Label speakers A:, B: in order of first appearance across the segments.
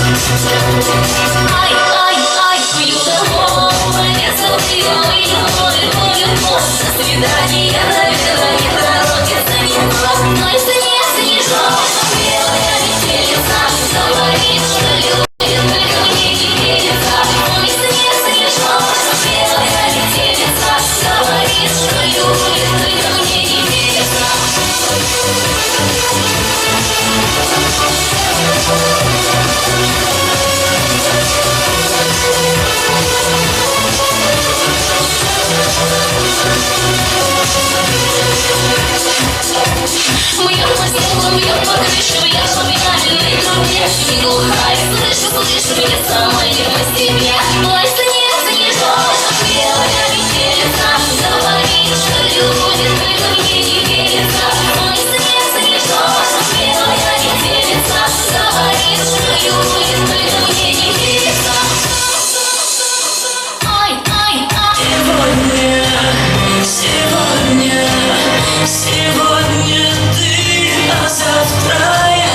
A: Ай, ай, ай, пью домой, я забила ее любовь. До свидания, наверное, дороги заняла. Но если не снежок, белая метелица говорит, что любит, только мне не верится. Но если не снежок, белая метелица говорит, что любит, только мне не верится. Бьет по стеклам, бьет по крышам, я в поминальной трубе. Не глухая, слышу, слышу, я сама мимо себя. Но если не снежок, белая метелица говорит, что любит, только мне не верится. Но если не снежок, белая метелица говорит, что любит, только мне не верится. Ай, ай, ай.
B: Сегодня ты, а завтра я.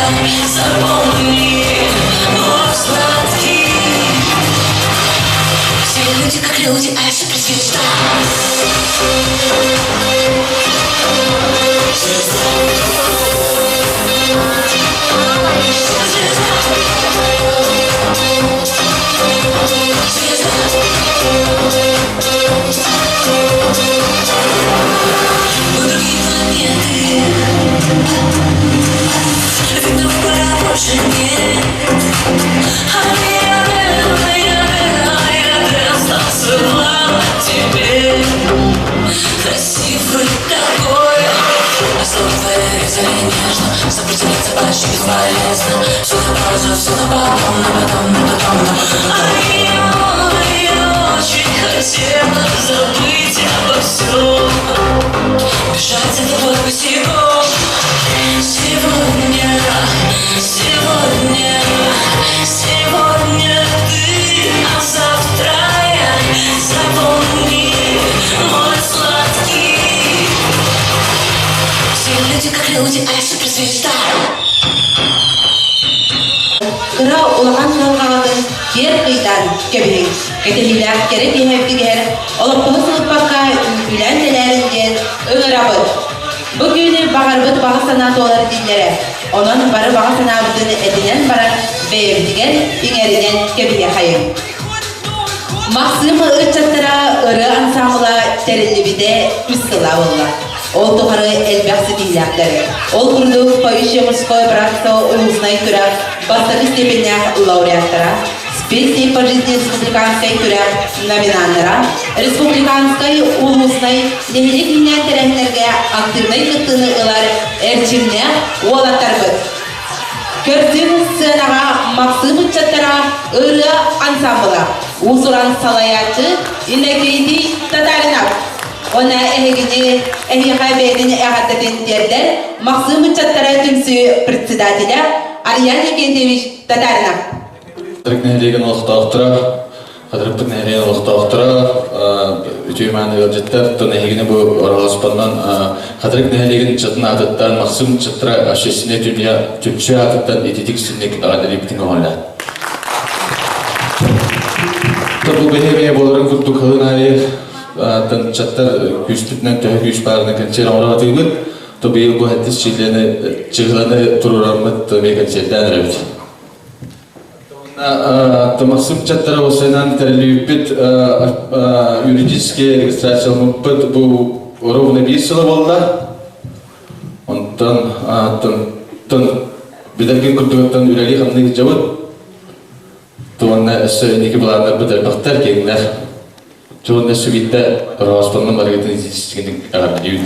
B: Запомни, мой сладкий. Все люди как люди, а я все просвечу. Мы другие планеты, видно, пора больше нет. Я остался в тебе. Красивый такой, особо твоя резали нежно. Сопротивляться почти бесполезно. Все на паузу, все на потом, на потом, на потом, на потом. Я очень хотела забыть обо всем, бежать за тобой босиком. Сегодня ты, а завтра я. Запомни, мой сладкий. Все люди как люди, а я суперзвезда.
C: Кыра улахан салғағатын кер қидан кебірін. Кетелілер керек емептігер, олапқығы сылыппаққа үлән телерінден өңір абыт. Бүгіні бағарбыт баға санаты олар диллері. Onun бары баға санабыдыны әдінен бара бейімдігер еңерінен кебіге қайым. Мақсымы ұтчаттыра ұры ансамыла тәрілі біде үскіла олла. Ол тұғары әлбәқсі бейляқтары. Ол күрді поющий мужской братство улусной түрі бастығы степенях лауреаттара, специи по жизни республиканской түрі номинанлара, республиканской улусной нехелек инен тәрәхлерге активный кыттыны ылар әрчімне олаттар бұд. Көрсін сценаға мақсым ұтчаттыра ұры ансамбыла. Усуран салаяты инекейді татаринап. Ona ehegini ehiyakabedini ehadatin derler, Maksim Çattara Tümsü председателя Ариян Евгеньевич Татаринов.
D: Нәлеген олықтауқтыра, қадырыптық нәлеген олықтауқтыра, үтеймәні өржеттер, тұн әйгені бұл орағаспаннан қадырық нәлеген чатын атыттан, Максим Чаттара ашесіне түмші атыттан ететік сүннек ағадырыптың оғанлар. Бұл бәйе боларын күрттік қылын айыр, Чаттар күштітінен төхі күш барының концерт оңыраға түйгіт, то бейіл бұл әттіс чилені чығыланы тұрурамыд меканцерден рәбіт. Максим Чаттара осайнан тәрілі юридический регистрация мұппыт бұл ровно 5 жылы болды. Онтан бедерген күрдігіттен үрәли қамдығы жауыд. Туғанна әсі неке бұларына бұдар бақтар кеңдер. Çoğunda sübitde Rospan'ın hareketini izleyicilik ağırlıyor.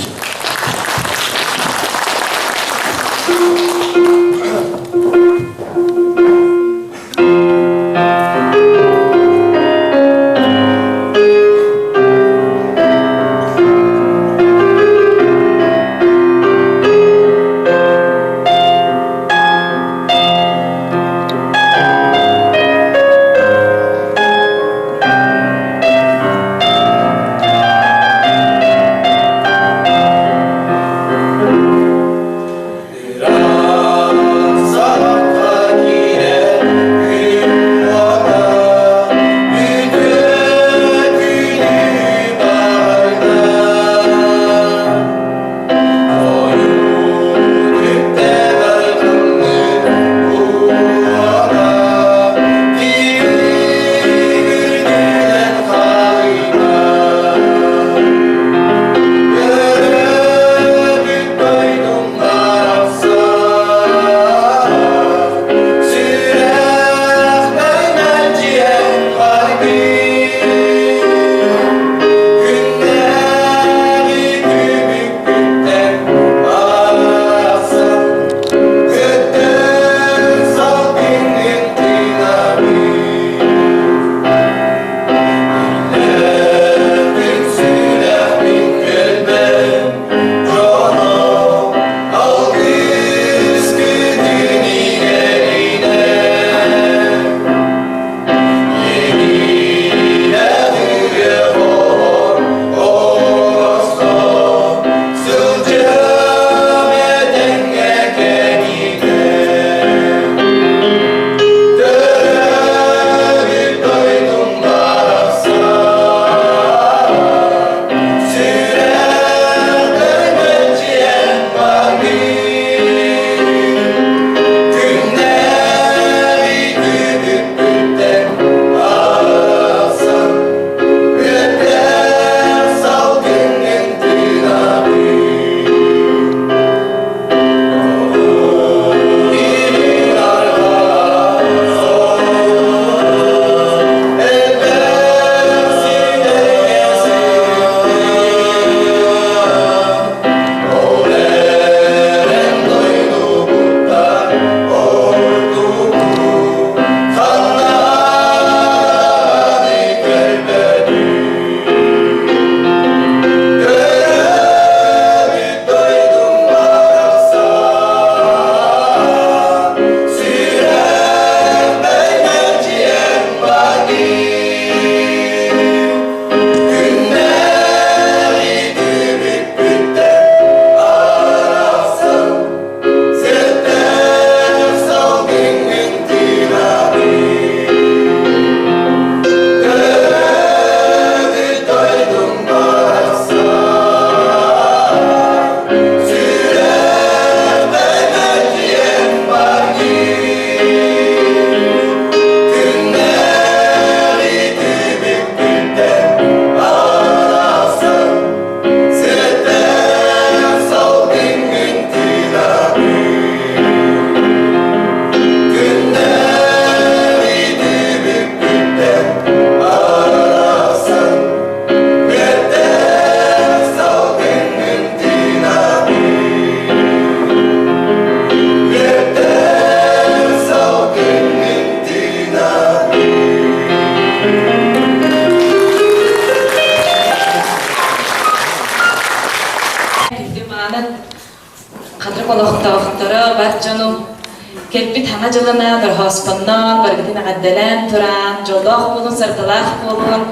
E: Kelbit hana jalana dar hospandan bargıdın addelan turan jolaq bolun sartalaq bolun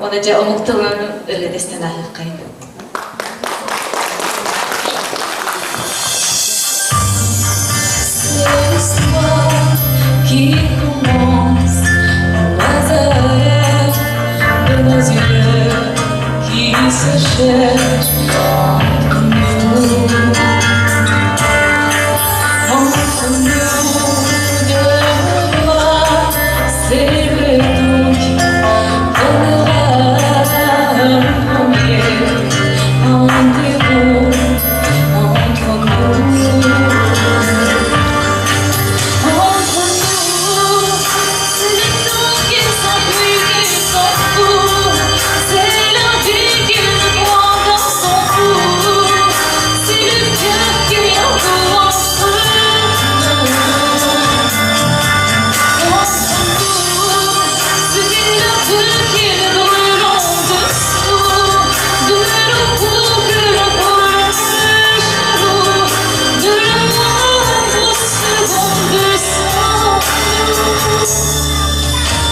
E: ona ja onuktulan öyle destana haqqayın.
A: L'histoire qui commence au hasard de nos yeux qui se cherchent entre nous. Entre nous de voir, c'est le temps qui donnera un premier rendez-vous entre nous. Entre nous, c'est le temps qui s'enfuit, qui s'en fout. C'est la vie qui nous prend dans son cou. C'est le cœur qui entoure entre nous. Entre nous, c'est le feu qui nous brûle en dessous. De nos boucles, le brûle jaloux. De l'amour aux secondes de sang.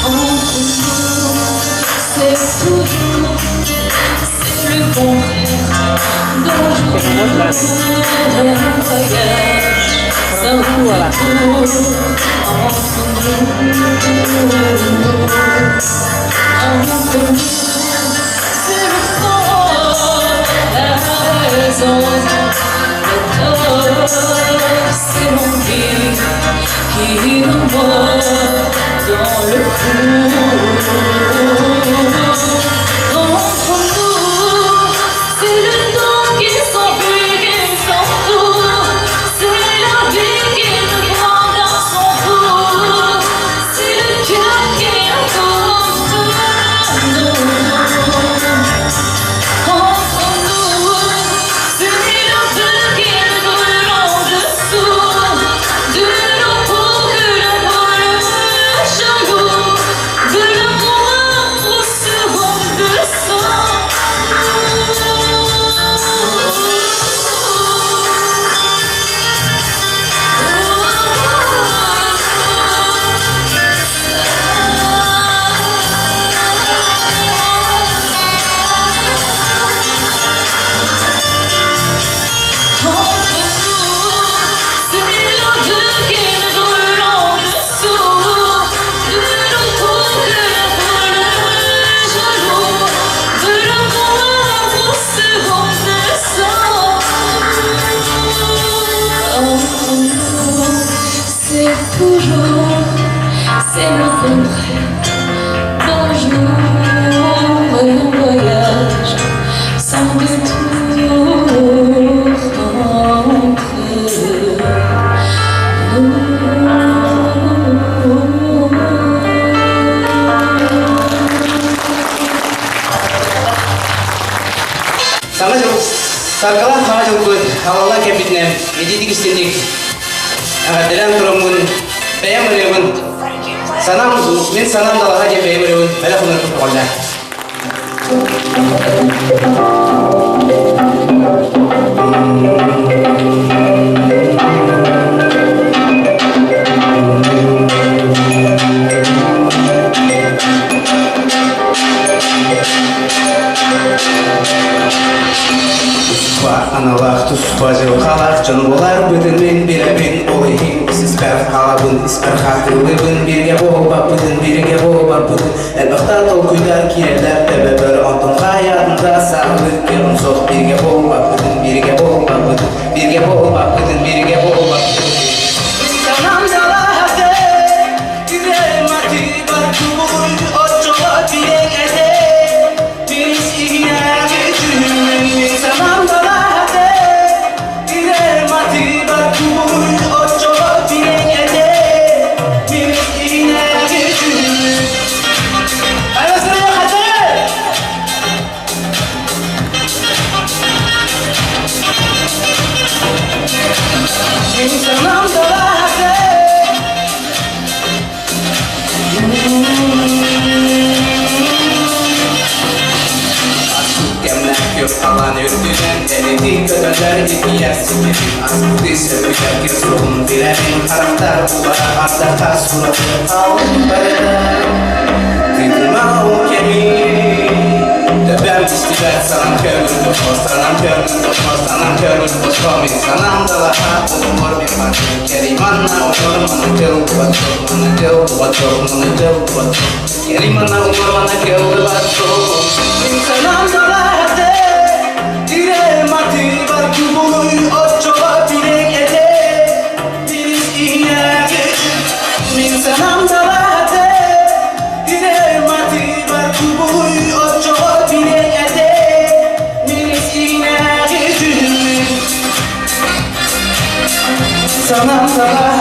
A: Entre nous, c'est toujours, c'est le contraire d'un jour un voyage sans retour. Entre nous, c'est le fort, la raison, le tort, c'est l'envie qui envoie dans le four. Entre nous, c'est le temps qui s'enfuit, qui s'en fout. C'est la vie qui nous prend dans son four. C'est le cœur qui entoure nous. Entre nous, c'est le feu qui nous brûle en dessous. De nos boucles, le brûle jaloux. De l'amour aux secondes de sang. C'est toujours, c'est le contraire d'un jour un voyage sans détour entre
F: Sanacım, sarkalar sanacım bu havalar kepitne, edidik istedik. Diren turumun, beğenmiyorum. Sanam, min sanam da hacı beğenmiyorum. Böyle bunu tutmalı. Analar tuspaz yolkalar canlılar bütünün birebin olayım isper halabın isper hatırlıbın birge boğba bütün birge boğba bütün elbakta tolkuylar kireler tebeber antın hayatında sağlık yarım sok birge boğba bütün birge boğba bütün birge boğba bütün birge boğba Sanam dalahate güzel mati bakubun oçola birege Biz ihya geçürün sanam dalahate Sana bir yersin Asıldıysa bir kez ruhum dilerim Karakter bulara arda tas suratı Alın barada Kıydırma kemiği Ben istidat sanam körüm tutmaz Sanam körüm tutmaz Sanam körüm tutmaz Sanam da rahat Olur bir madde Kerimanla olur Mana gel batur Mana gel batur Mana gel batur Kerimanla olur Mana gel batur Sanam da rahat Dire mati Barku buluy Oçola bilek ede Biz iğne Min sanam da rahat Dire mati Barku buluy Oçola bilek ede Biz iğne Sanam da rahat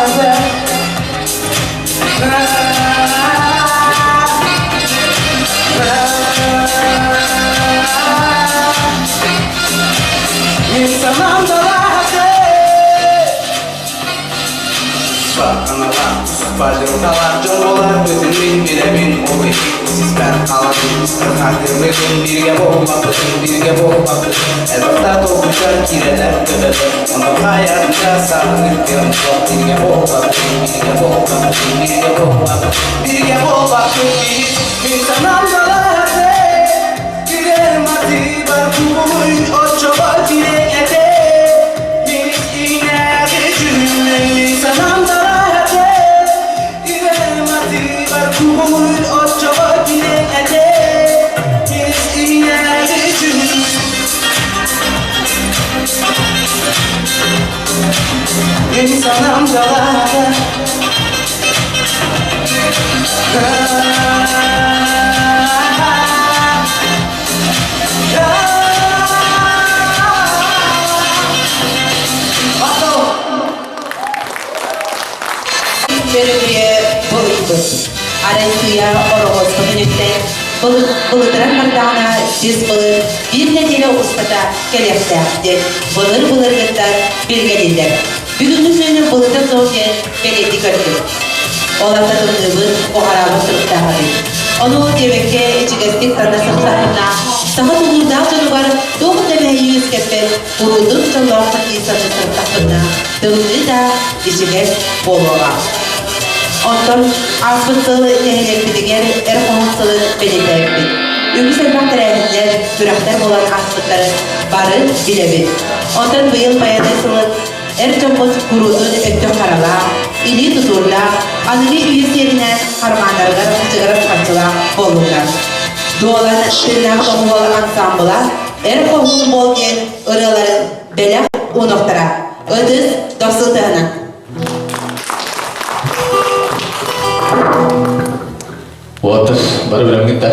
F: İnsanım da rahatı Bakanalar, bacırtalar, cumbalar Bütün bin bile bin oluyor Siz ben kalanım, sıkıntı Bütün birge boğma, bütün birge boğma Elbette dokuşlar kireler göbeler Onu hayatımda sağlanıp yanımda Birge boğma, bütün birge boğma Bütün birge boğma, birge boğma İnsanım da rahatı Gidelim hadi barkuy o çoğal bile ede Minik iğne gücümle sanam da rahatı Gidelim hadi barkuy o çoğal bile ede Minik iğne gücümle İnsanım da rahatı
C: Görevliye bulundu. Arasıya oroğuz bugünükte buludıran mardağına diz bulur, bir nedeni ustada kelepte bulur gıttar bilgeliler. Bugünkü suyunu buludur soğukken beledi gördü. Ola tadımlığı o harabı sırtağıdır. Onu devekke içigestik tanda sıklarına sahat olurda canıvar doğu demeyi yüz keper bulundun çalarsa insanı sırtağına dağını da içiges boluğa. Ondan asfaltlı tehlekeliger erkonsalı belirlerdi. Ümü sermak terehiller, düraklar olan asfaltları barı bilebi. Ondan bu yıl bayanasılı çapız kurudun öttü karala, ili tuturla, anılı üyüs yerine harmanlarlar çıkarıp kaçıla bolurlar. Doğalan tırnak tohumlu ansambılar, kohulu bol gen ırıların belak unuktara, ödüz dostultağına.
D: Water, baru bilang kita.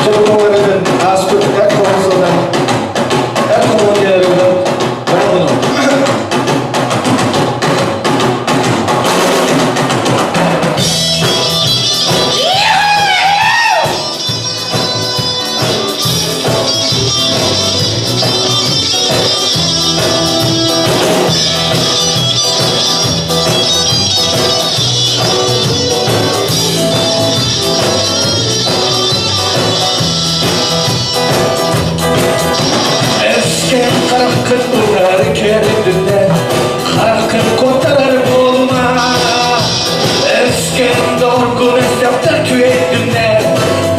G: Çocuklarımızın aspet her konusunda her konularında bana bunu. Kırklar kendine Hakkın kurtarır bulma Esken dorgun esnafta küyetine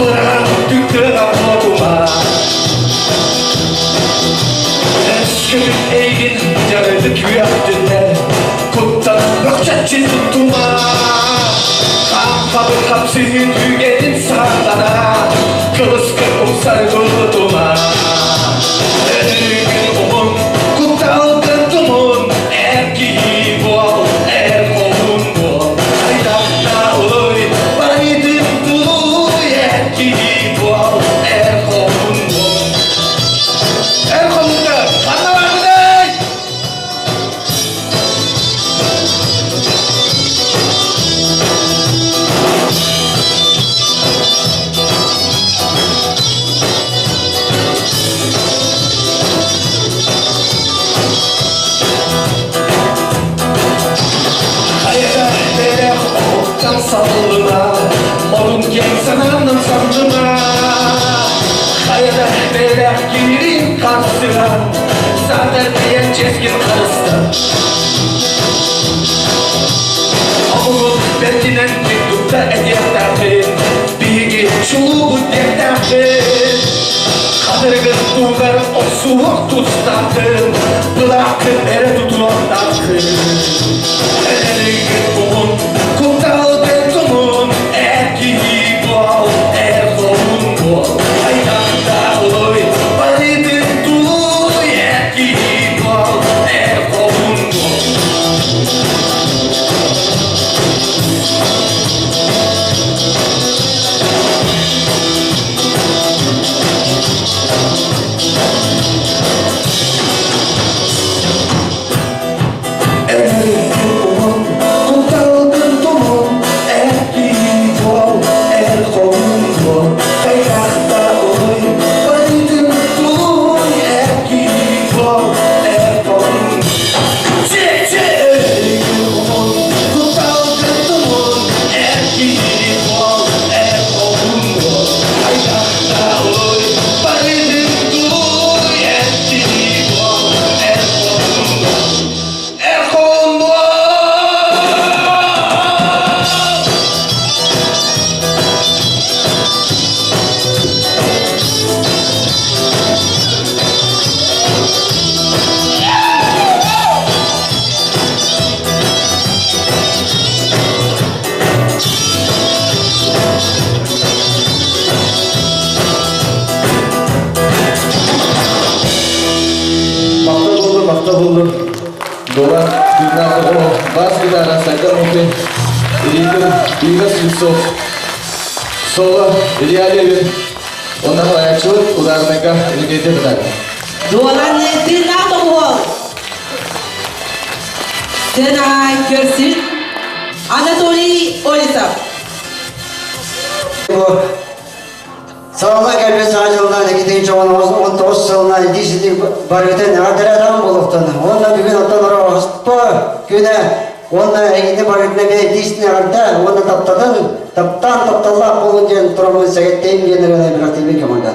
G: Bırak tüküren olma Esken eğin yarıdı küyetine Kuttan bakçacı tutma Kampalı kapsinin tügenin sağlara Kılıs kırpım sargılı tutma sallına Morun gel sananın sancına Hayda beyler girin
F: bir karısta. Oğlum belkinen mektupta ediyatlardı. Bilgi çuluğu dektardı. Kadırgın tuğlar o soğuk tuzlardı. Bırakıp ere tutulanlardı. Ellerinin kumun, kumdal betonun. Erkeği bol, erkoğun bol. Ayakta oy, validin dolu. Erkeği bol, erkoğun bol.
G: Bakta buldum. Dolar, dünya o bas gidara saydan okey. İlgin Yusuf. Sola, İliyalevin. Ondan ayakçılık, ularmeka, ilgiyete bırak.
C: Doğalan nedir nato bu? Senay Körsün, Anatoly Olisov.
H: Bu sağlığa gelme sağcılığına gidince çoğun 19 yılına dişidi barıten adredan buluktan. Ondan bir gün otanlara hasta güne ondan eginde barıtne bir dişine arda ondan taptalak olunca turamın segetteyim genelde bir aktivite kemandan.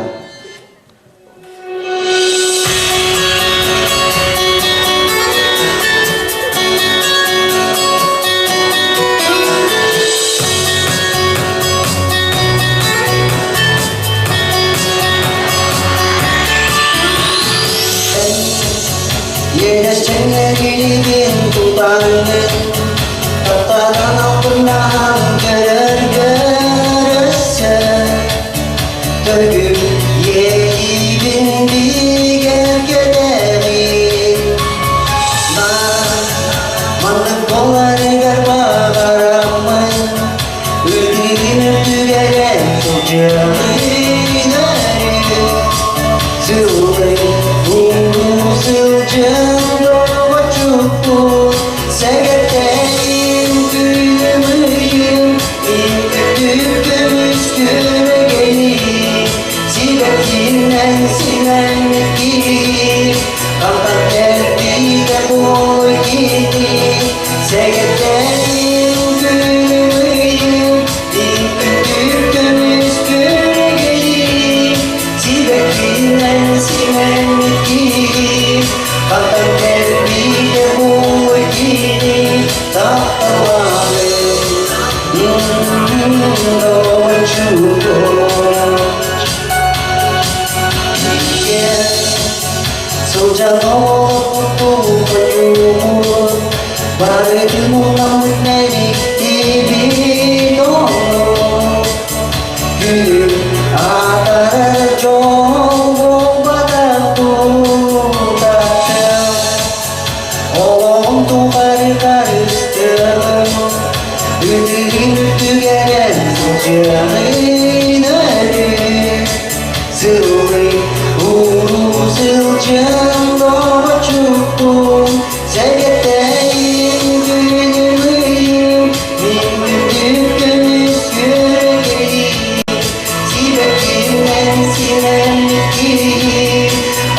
H: Yenesçenlerin tutanın Taptadan altından görürse Döküp yedibin bir gölgeleri Manlık kolları garbaramın Öldüğünü tügeren çocuğunu Zılgın vurur zılcın yoluma çukur Segetteyim gülümüyüm İlk güne gelir Zibetinden silenlik girir Kandan derdiyle boy gidir Segetteyim gülümüyüm İlk güne gelir Zibetinden silenlik girir Kandan derdiyle boy gidir Tahtalarım Yoluma çukur Sojanoo tutuyor Barıdım namleri dibido Gül atar çoğu bana tutar Oğlum tukarı karıştırdım Ülgün tügeren sojanın ölü Zılgın vurur zılcın dova çukur Segetteyim gülümüyüm Mingüldüküm üsküre gelir Zibetinden silenlik girir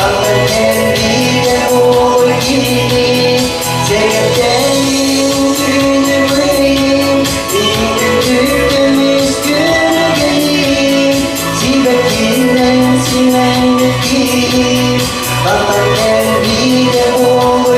H: Akıl derdiyle boy girir Segetteyim gülümüyüm Mingüldüküm üsküre gelir Zibetinden silenlik girir Akıl derdiyle boy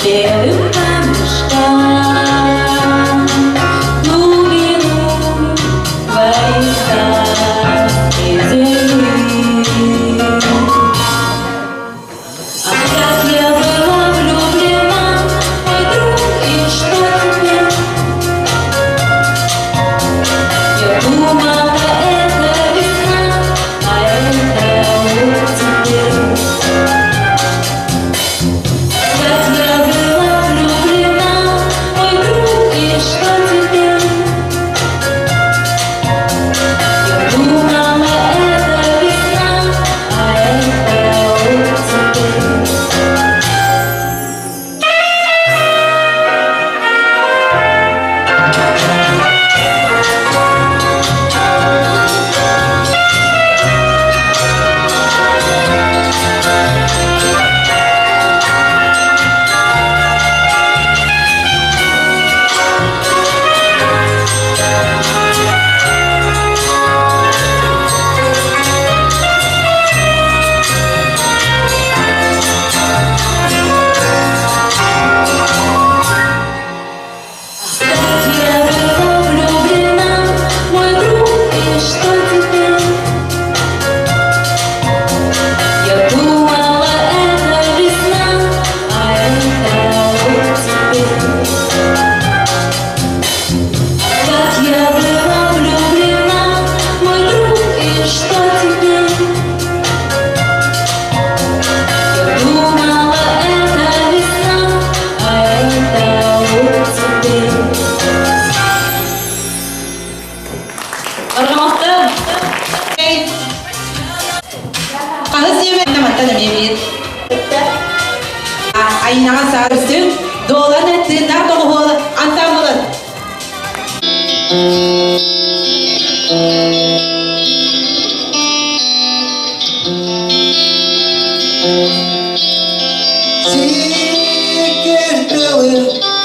A: Белым камешком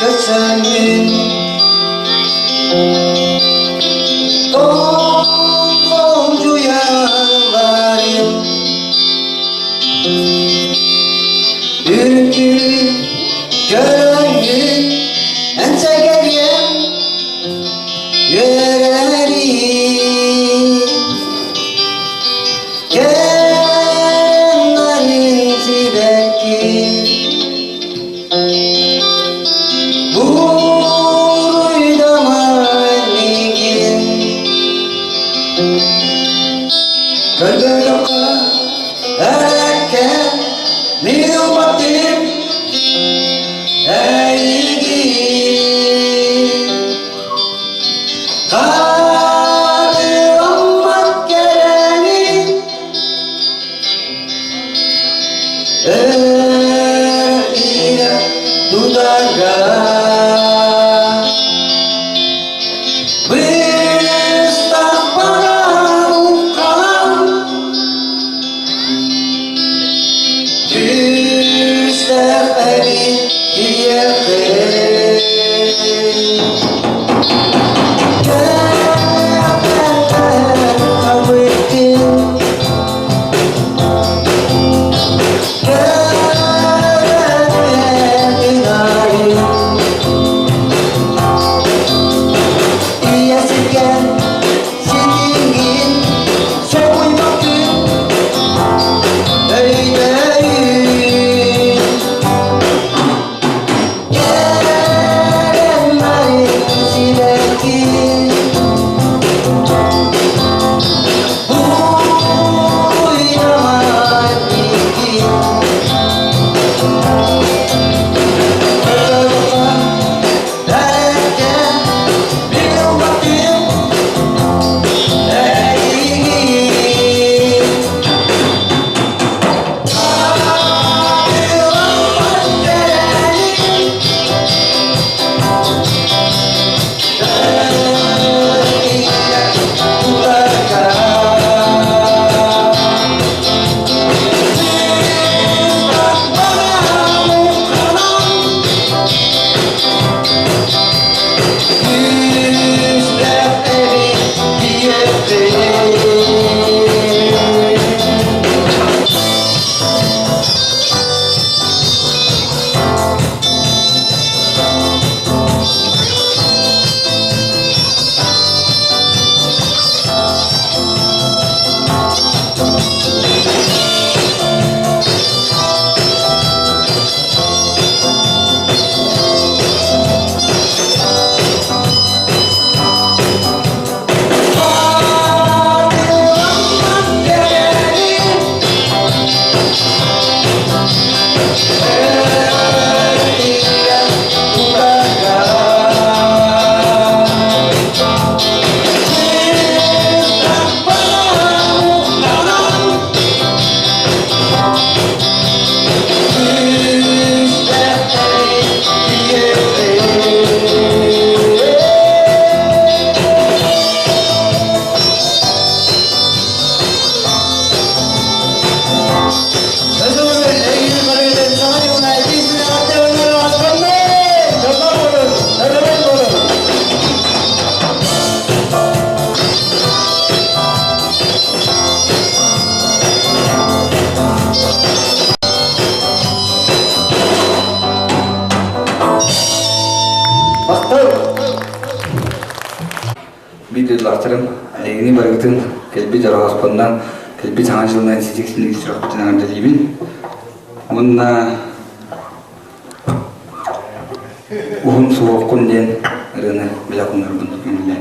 H: geçen gün Dondu yanlarım Ürkü gönlüm ense gelyen yüreğim Kenarınızı belki Buruydamaligin Gölgölöka erken Nilbatim Eygin Kadıranmak geleni Eyle dudağa Bıstahbana ukalan Düsteferi diyelim
I: Bidirlahtırım, ayını barıgıtın, kelbi jarağıspandan, kelbi sana жылынан сизексинлиги сурак битен делибин. Мунна ухун суоккун ден рыны билакунарбын эмиле.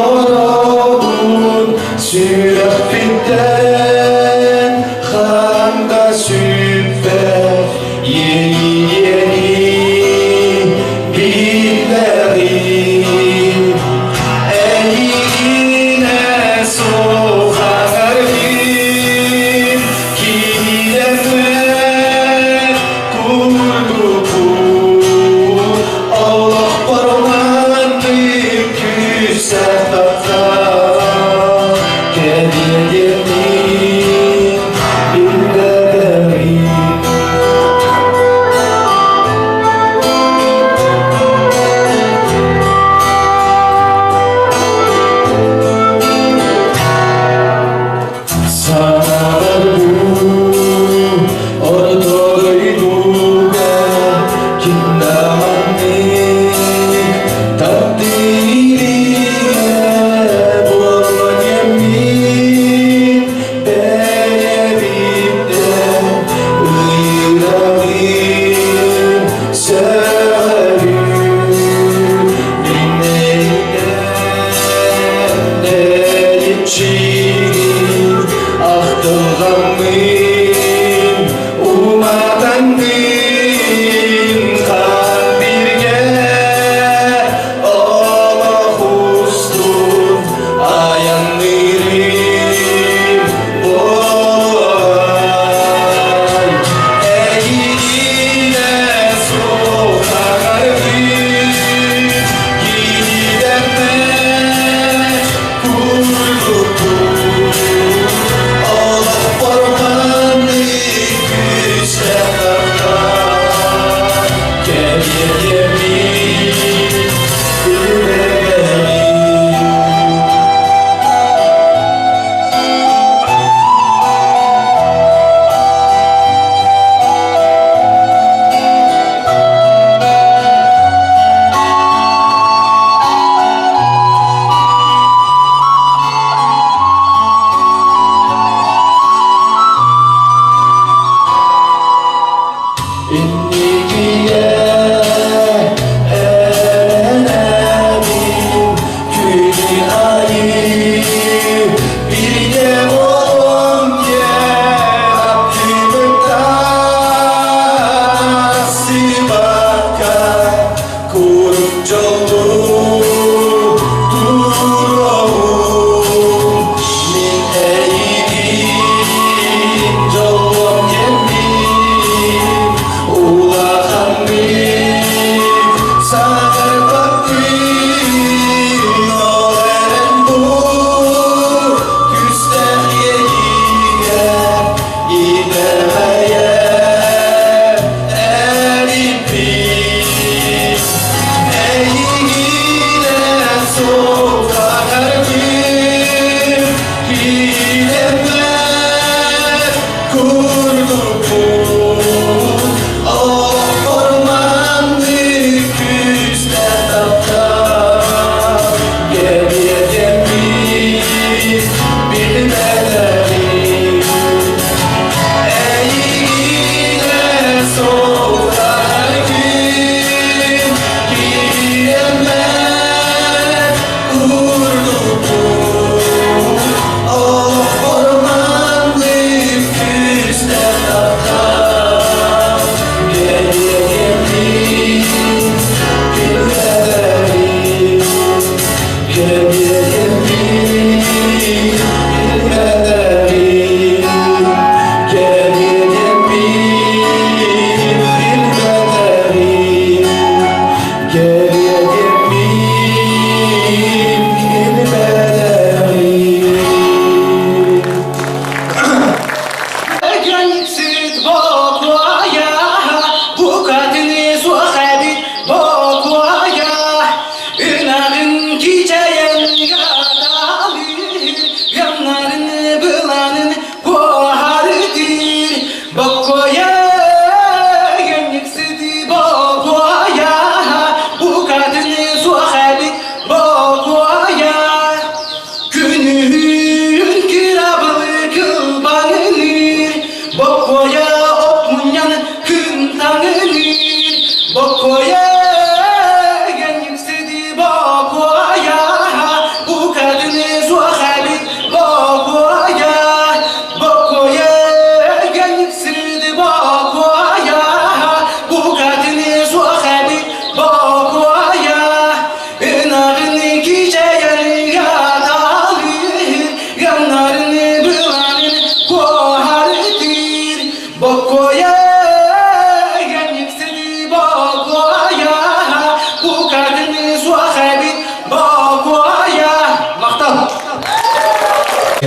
G: olorun sürek bitten Xaranga süper yeni billeri Eline sokar bir kilefe kurdu bu Allah baronan bir güzel tatlı Kediyenin billeri Sanar bu ortoydu ben Kindamanni takdiriye Bulan yemin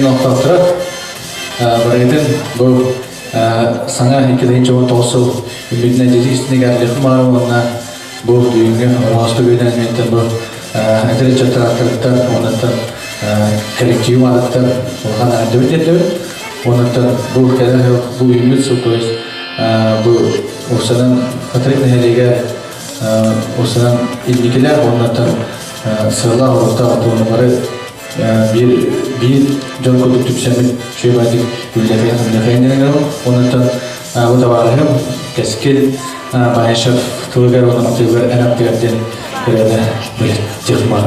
D: Noktalara baraydan bu sana 2019 yıl ümidine dedi üstüne geldi kumarımına bu düğünü orası göndermekten bu enteri çatırlıktan ondan kolektif alattan olan adımlar ondan bu kadar bu ümit sokuyoruz bu orsadan patrik nehirge orsadan ilgiler ondan sırla orta atılımları bir jol koduk tüpsemin şöyle badik ülkefeyenlerin ondan bu da var hem keskin bayışıp tılgar onun tılgar en aktiften böyle çıkmalı.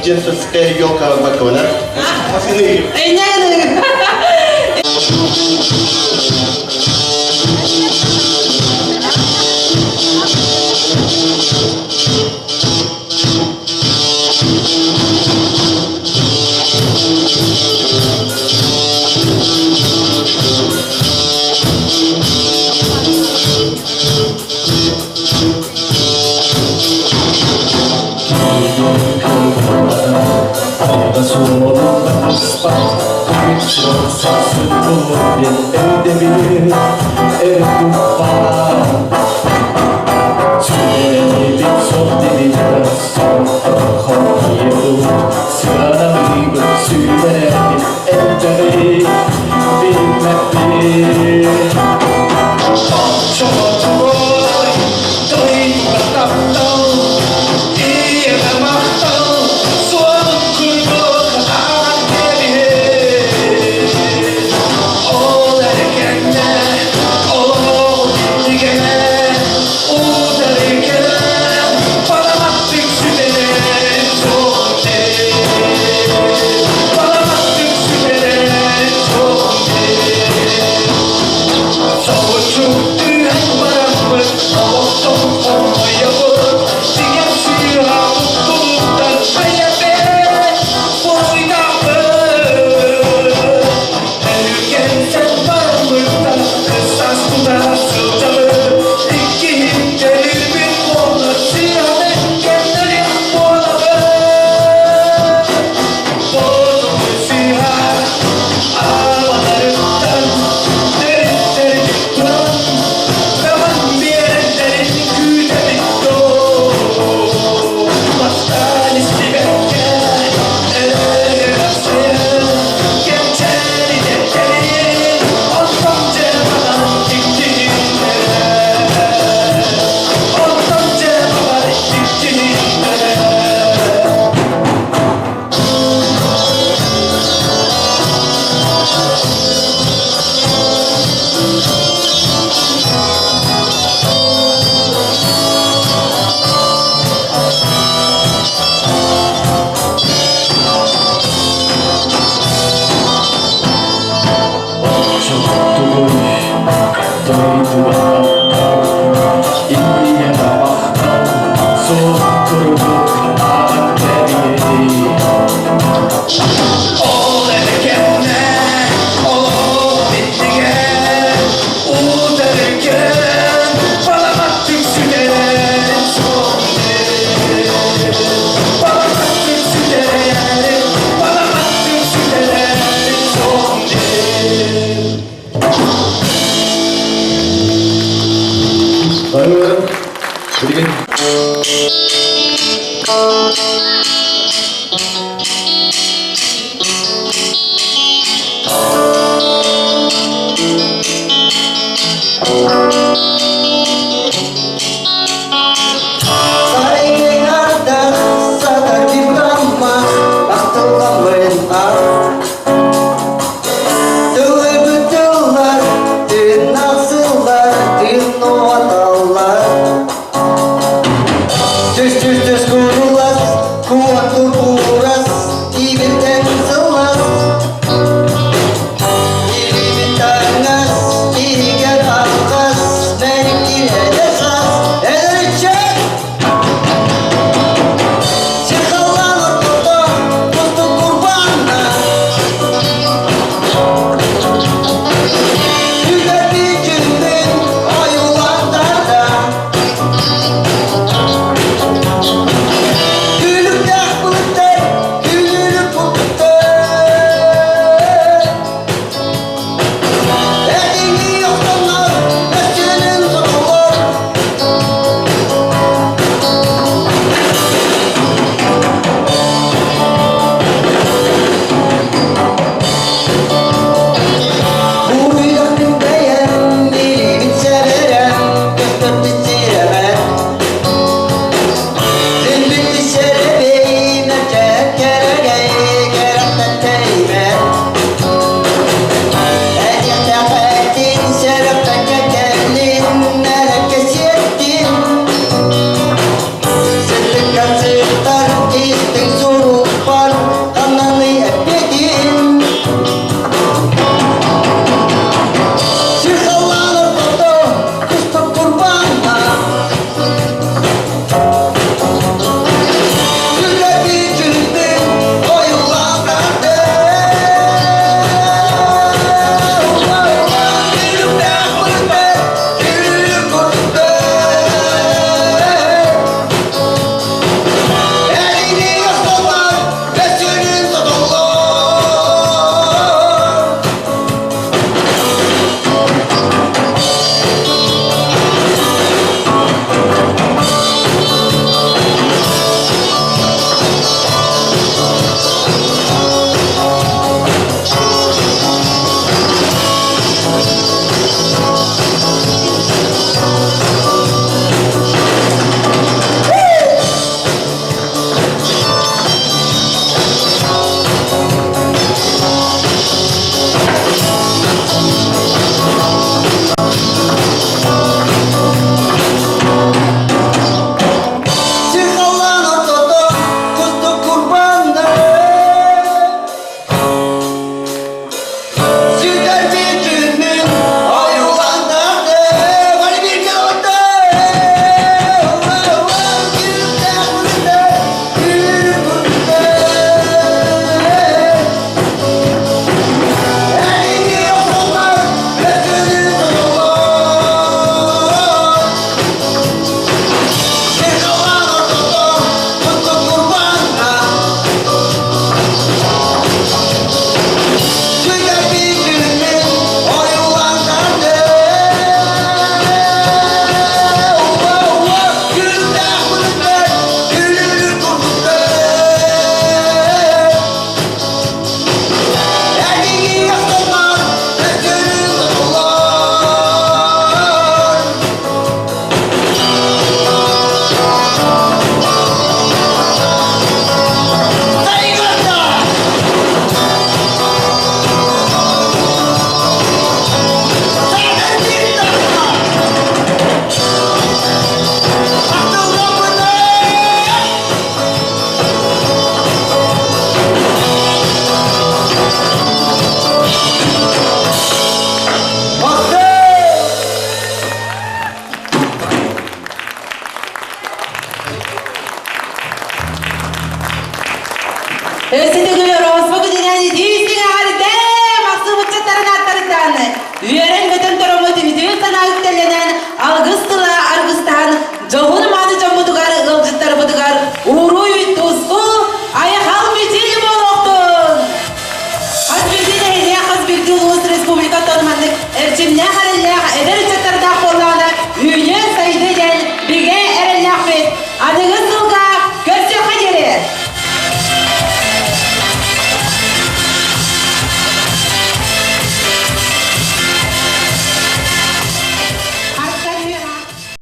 G: Рождественская елка Макона.
C: Aynen.
G: Ayda solundan ispat Kayıtçı sasın bir evde bilir ev var Tüyeni bir sol dibine Sonra korkuyu Sıranı bir süre evde bilmedi Çok koy Doyma taptal İyi mahtal Soğuk kurdu kadar gelir O derken o gittikene O derken bana baktık sütene çok değil Bana baktık sütene çok değil Soğucuk düğün bırakmış Soğuk olmaya vur Diyen suya mutluluktan hayalde Boynamı Erken sen varlıkta Kısas kuda sılcalı İki hinteli bir kola Siyahı kendini boğalı Bozuk siyah Havalarından Derin derin duran Zaman bir yerlerin güdemi Baştan istemekte Gençleri defterin Ondan cevadan diktiğinde Ondan cevadan diktiğinde
D: Buyurun.